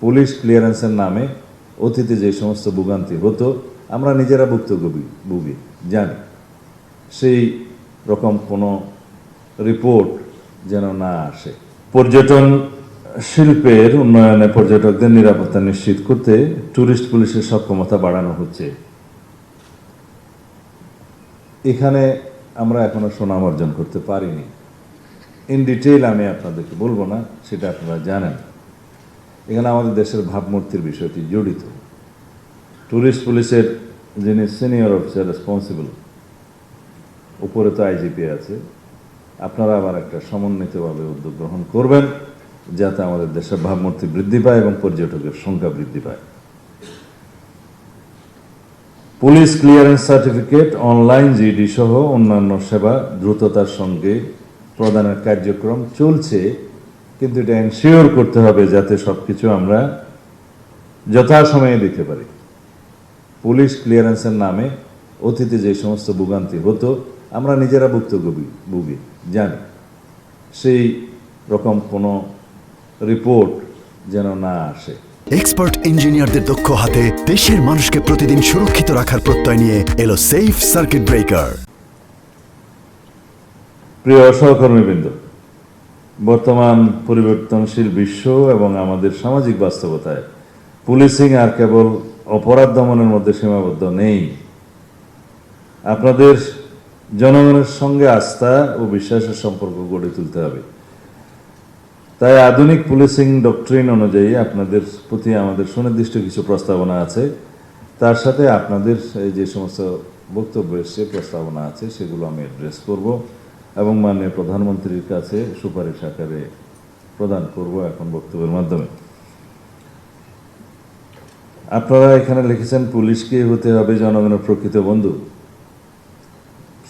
Police ক্লিয়ারেন্সের নামে অতীতে যে সমস্ত ভোগান্তি হতো আমরা নিজেরা ভুগি জানি, সেই রকম কোনো রিপোর্ট যেন না আসে। পর্যটন শিল্পের উন্নয়নে পর্যটকদের নিরাপত্তা নিশ্চিত করতে ট্যুরিস্ট পুলিশের সক্ষমতা বাড়ানো হচ্ছে। এখানে আমরা এখনো সুনাম অর্জন করতে পারিনি। ইন ডিটেইল আমি আপনাদেরকে বলবো না, সেটা আপনারা জানেন। এখানে আমাদের দেশের ভাবমূর্তির বিষয়টি জড়িত। ট্যুরিস্ট পুলিশের যিনি সিনিয়র অফিসার রেসপন্সিবল, উপরে তো আইজিপি আছে, আপনারা আবার একটা সমন্বিতভাবে উদ্যোগ গ্রহণ করবেন যাতে আমাদের দেশের ভাবমূর্তি বৃদ্ধি পায় এবং পর্যটকের সংখ্যা বৃদ্ধি পায়। Police clearance certificate, online GD সহ অন্যান্য সেবা দ্রুততার সঙ্গে প্রদানের কার্যক্রম চলছে, কিন্তু এটা এনশিওর করতে হবে যাতে সবকিছু আমরা যথাসময়ে দিতে পারি। পুলিশ ক্লিয়ারেন্সের নামে অতীতে যে সমস্ত ভোগান্তি হতো আমরা নিজেরা ভুগি জানি, সেই রকম কোনো রিপোর্ট যেন না আসে। এক্সপার্ট ইঞ্জিনিয়ারদের দক্ষ হাতে দেশের মানুষকে প্রতিদিন সুরক্ষিত রাখার প্রত্যয় নিয়ে এলো সেফ সার্কিট ব্রেকার। প্রিয় সহকর্মীবৃন্দ, বর্তমান পরিবর্তনশীল বিশ্ব এবং আমাদের সামাজিক বাস্তবতায় পুলিশিং আর কেবল অপরাধ দমনের মধ্যে সীমাবদ্ধ নেই। আপনাদের জনগণের সঙ্গে আস্থা ও বিশ্বাসের সম্পর্ক গড়ে তুলতে হবে। তাই আধুনিক পুলিশিং ডক্ট্রিন অনুযায়ী আপনাদের প্রতি আমাদের সুনির্দিষ্ট কিছু প্রস্তাবনা আছে। তার সাথে আপনাদের এই যে সমস্ত বক্তব্য এসছে, প্রস্তাবনা আছে, সেগুলো আমি অ্যাড্রেস করব এবং মাননীয় প্রধানমন্ত্রীর কাছে সুপারিশ আকারে প্রদান করব এখন বক্তব্যের মাধ্যমে। আপনারা এখানে লিখেছেন পুলিশকে হতে হবে জনগণের প্রকৃত বন্ধু।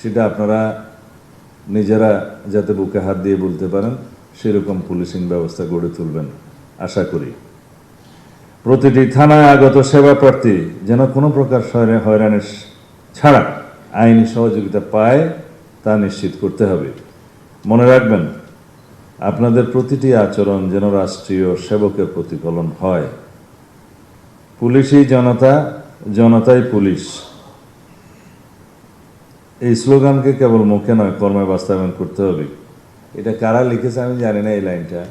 সেটা আপনারা নিজেরা যাতে বুকে হাত দিয়ে বলতে পারেন সেরকম পুলিশিং ব্যবস্থা গড়ে তুলবেন আশা করি। প্রতিটি থানায় আগত সেবা প্রার্থী যেন কোনো প্রকার হয়রানি ছাড়া আইনি সহযোগিতা পায় তা নিশ্চিত করতে হবে। মনে রাখবেন, আপনাদের প্রতিটি আচরণ যেন রাষ্ট্রীয় সেবকের প্রতিফলন হয়। পুলিশই জনতা, জনতাই পুলিশ, এই স্লোগানকে কেবল মুখে নয় কর্মে বাস্তবায়ন করতে হবে। এটা কারা লিখেছে আমি জানি না এই লাইনটা।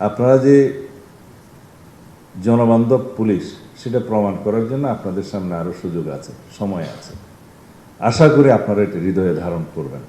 আপনারা যে জনবান্ধব পুলিশ সেটা প্রমাণ করার জন্য আপনাদের সামনে আরও সুযোগ আছে, সময় আছে। আশা করি আপনারা এটি হৃদয়ে ধারণ করবেন।